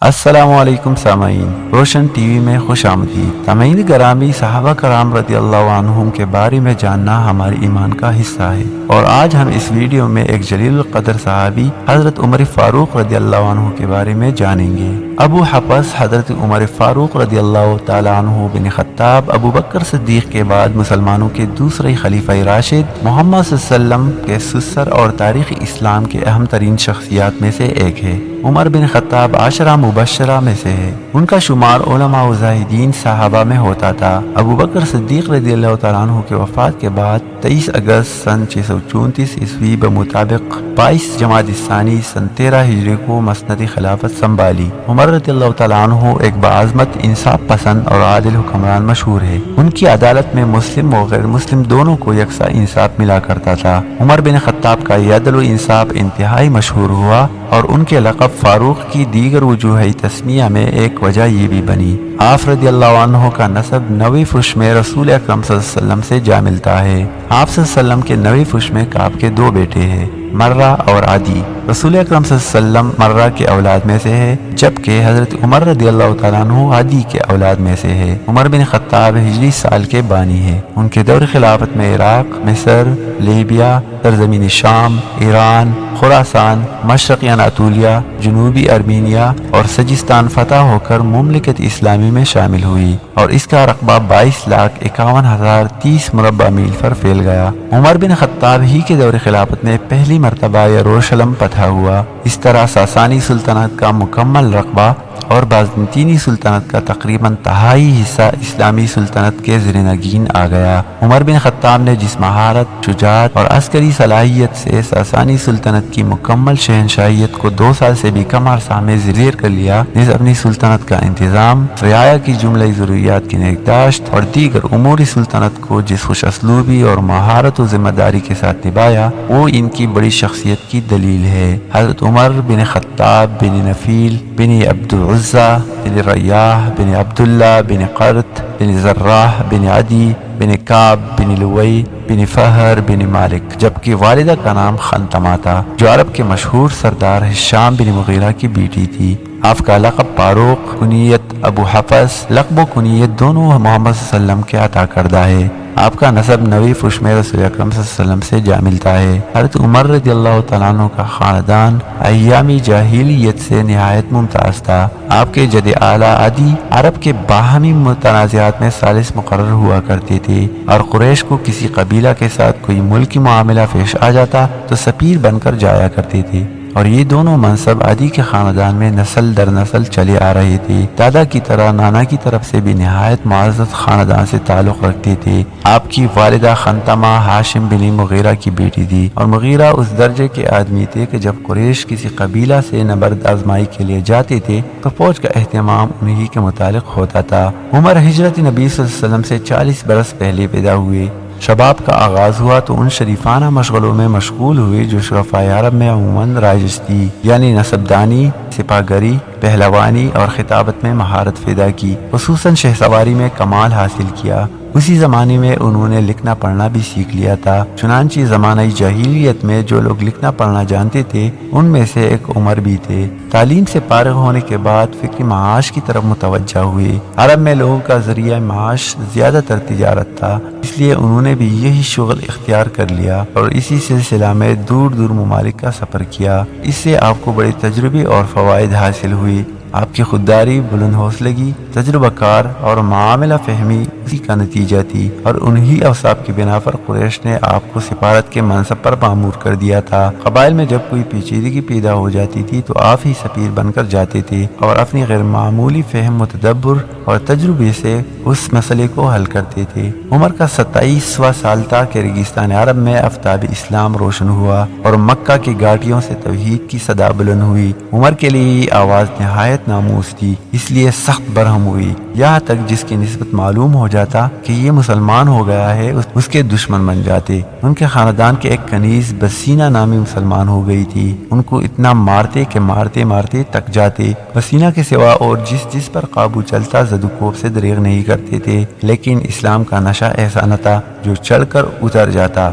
السلام علیکم سامعین، روشن ٹی وی میں خوش آمدید۔ سامعین گرامی، صحابہ کرام رضی اللہ عنہم کے بارے میں جاننا ہمارے ایمان کا حصہ ہے، اور آج ہم اس ویڈیو میں ایک جلیل القدر صحابی حضرت عمر فاروق رضی اللہ عنہ کے بارے میں جانیں گے۔ ابو حفص حضرت عمر فاروق رضی اللہ تعالی عنہ بن خطاب ابو بکر صدیق کے بعد مسلمانوں کے دوسرے خلیفہ راشد محمد صلی اللہ علیہ وسلم کے سسر اور تاریخ اسلام کے اہم ترین شخصیات میں سے ایک ہے۔ عمر بن خطاب عشرہ مبشرہ میں سے ہے۔ ان کا شمار علماء و زاہدین صحابہ میں ہوتا تھا۔ ابو بکر صدیق رضی اللہ تعالیٰ عنہ کے وفات کے بعد 23 اگست سن 634 عیسوی بمطابق 22 جمادی الثانی سن 13 ہجری کو مسند خلافت سنبھالی۔ عمر رضی اللہ تعالیٰ عنہ ایک باعظمت، انصاف پسند اور عادل حکمران مشہور ہے۔ ان کی عدالت میں مسلم و غیر مسلم دونوں کو یکساں انصاف ملا کرتا تھا۔ عمر بن خطاب کا یہ عدل و انصاف انتہائی مشہور ہوا، اور ان کے لقب فاروق کی دیگر وجوہ تسمیہ میں ایک وجہ یہ بھی بنی۔ آپ رضی اللہ عنہ کا نسب 9ویں فش میں رسول اکرم صلی اللہ علیہ وسلم سے جا ملتا ہے۔ آپ صلی اللہ علیہ وسلم کے 9ویں فش میں کعب کے 2 بیٹے ہیں، مرہ اور عدی۔ رسول اکرم صلی اللہ علیہ وسلم مرہ کے اولاد میں سے ہے، جبکہ حضرت عمر رضی اللہ تعالیٰ عنہ عدی کے اولاد میں سے ہے۔ عمر بن خطاب ہجری سال کے بانی ہے۔ ان کے دور خلافت میں عراق، مصر، لیبیا، سرزمین شام، ایران، خراسان، مشرقی اناطولیہ، جنوبی ارمینیا اور سجستان فتح ہو کر مملکت اسلامی میں شامل ہوئی، اور اس کا رقبہ 22,51,030 مربع میل پر پھیل گیا۔ عمر بن خطاب ہی کے دور خلافت میں پہلی مرتبہ یروشلم فتح ہوا۔ اس طرح ساسانی سلطنت کا مکمل رقبہ اور بازنطینی سلطنت کا تقریباً تہائی حصہ اسلامی سلطنت کے زیر نگین آ گیا۔ عمر بن خطاب نے جس مہارت، شجاعت اور عسکری صلاحیت سے ساسانی سلطنت کی مکمل شہنشاہیت کو 2 سال سے بھی کم عرصہ میں زیر کر لیا، نیز اپنی سلطنت کا انتظام، رعایا کی جملہ ضروریات کی نگہداشت اور دیگر امور سلطنت کو جس خوش اسلوبی اور مہارت و ذمہ داری کے ساتھ نبھایا، وہ ان کی بڑی شخصیت کی دلیل ہے۔ حضرت عمر بن خطاب بن نفیل بن عبد العزہ بن ریاح بن عبداللہ بن قرط بن زراح بن عدی بن کعب بن لوئی بن فہر بن مالک، جبکہ والدہ کا نام خنتمہ تھا، جو عرب کے مشہور سردار ہشام بن مغیرہ کی بیٹی تھی۔ آپ کا لقب فاروق، کنیت ابو حفص، لقب و کنیت دونوں محمد صلی اللہ علیہ وسلم کے عطا کردہ ہے۔ آپ کا نسب 9ویں فش میں رسول اکرم صلی اللہ علیہ وسلم سے جا ملتا ہے۔ حضرت عمر رضی اللہ تعالیٰ عنہ کا خاندان ایامی جاہلیت سے نہایت ممتاز تھا۔ آپ کے جد اعلیٰ عدی عرب کے باہمی متنازعات میں ثالث مقرر ہوا کرتے تھے، اور قریش کو کسی قبیلہ کے ساتھ کوئی ملکی معاملہ پیش آ جاتا تو سفیر بن کر جایا کرتے تھے، اور یہ دونوں منصب عدی کے خاندان میں نسل در نسل چلے آ رہے تھے۔ دادا کی طرح نانا کی طرف سے بھی نہایت معزز خاندان سے تعلق رکھتے تھے۔ آپ کی والدہ خنتمہ ہاشم بن مغیرہ کی بیٹی تھی، اور مغیرہ اس درجے کے آدمی تھے کہ جب قریش کسی قبیلہ سے نبرد آزمائی کے لیے جاتے تھے تو فوج کا اہتمام انہی کے متعلق ہوتا تھا۔ عمر ہجرت نبی صلی اللہ علیہ وسلم سے 40 برس پہلے پیدا ہوئے۔ شباب کا آغاز ہوا تو ان شریفانہ مشغلوں میں مشغول ہوئے جو شرفاء عرب میں عموماً رائج تھی، یعنی نسبدانی، سپاہگری، پہلوانی اور خطابت میں مہارت پیدا کی، خصوصاً شہ سواری میں کمال حاصل کیا۔ اسی زمانے میں انہوں نے لکھنا پڑھنا بھی سیکھ لیا تھا۔ چنانچہ زمانہ جاہلیت میں جو لوگ لکھنا پڑھنا جانتے تھے ان میں سے ایک عمر بھی تھے۔ تعلیم سے فارغ ہونے کے بعد فکر معاش کی طرف متوجہ ہوئے۔ عرب میں لوگوں کا ذریعہ معاش زیادہ تر تجارت تھا، اس لیے انہوں نے بھی یہی شغل اختیار کر لیا اور اسی سلسلہ میں دور دور ممالک کا سفر کیا۔ اس سے آپ کو بڑے تجربے اور فوائد حاصل ہوئے۔ آپ کی خودداری، بلند حوصلگی، تجربہ کار اور معاملہ فہمی اسی کا نتیجہ تھی، اور انہی اوصاف کی بنا پر قریش نے آپ کو سفارت کے منصب پر مامور کر دیا تھا۔ قبائل میں جب کوئی پیچیدگی پیدا ہو جاتی تھی تو آپ ہی سفیر بن کر جاتے تھے، اور اپنی غیر معمولی فہم و تدبر اور تجربے سے اس مسئلے کو حل کرتے تھے۔ عمر کا 27واں سال تھا کہ ریگستان عرب میں آفتاب اسلام روشن ہوا اور مکہ کی گھاٹیوں سے توحید کی صدا بلند ہوئی۔ عمر کے لیے یہ آواز نہایت ناموس تھی، اس لیے سخت برہم ہوئی، یہاں تک جس کی نسبت معلوم ہو جاتا کہ یہ مسلمان ہو گیا ہے اس کے دشمن بن جاتے۔ ان کے خاندان کے ایک کنیز بسینہ نامی مسلمان ہو گئی تھی۔ ان کو اتنا مارتے کہ مارتے مارتے تک جاتے۔ بسینہ کے سوا اور جس پر قابو چلتا زدوکوب سے دریغ نہیں کرتے تھے، لیکن اسلام کا نشہ ایسا نہ تھا جو چڑھ کر اتر جاتا۔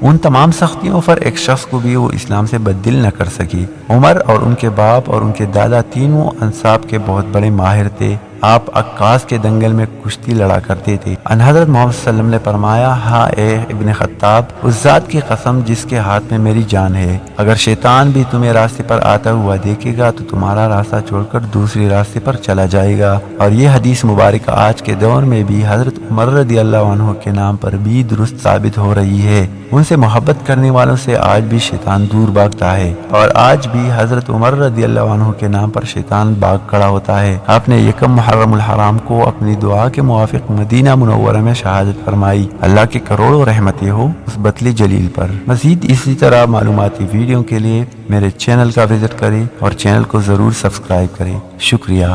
ان تمام سختیوں پر ایک شخص کو بھی وہ اسلام سے بددل نہ کر سکی۔ عمر اور ان کے باپ اور ان کے دادا تینوں انصاب کے بہت بڑے ماہر تھے۔ آپ عکاس کے دنگل میں کشتی لڑا کرتے تھے۔ ان حضرت محمد صلی اللہ علیہ وسلم نے فرمایا، ہاں اے ابن خطاب، اس ذات کی قسم جس کے ہاتھ میں میری جان ہے، اگر شیطان بھی تمہیں راستے پر آتا ہوا دیکھے گا تو تمہارا راستہ چھوڑ کر دوسری راستے پر چلا جائے گا۔ اور یہ حدیث مبارکہ آج کے دور میں بھی حضرت عمر رضی اللہ عنہ کے نام پر بھی درست ثابت ہو رہی ہے۔ ان سے محبت کرنے والوں سے آج بھی شیطان دور بھاگتا ہے، اور آج بھی حضرت عمر رضی اللہ عنہ کے نام پر شیطان بھاگ کھڑا ہوتا ہے۔ آپ نے یکم محرم الحرام کو اپنی دعا کے موافق مدینہ منورہ میں شہادت فرمائی۔ اللہ کی کروڑوں رحمتیں ہو اس بطل جلیل پر۔ مزید اسی طرح معلوماتی ویڈیو کے لیے میرے چینل کا وزٹ کریں اور چینل کو ضرور سبسکرائب کریں۔ شکریہ۔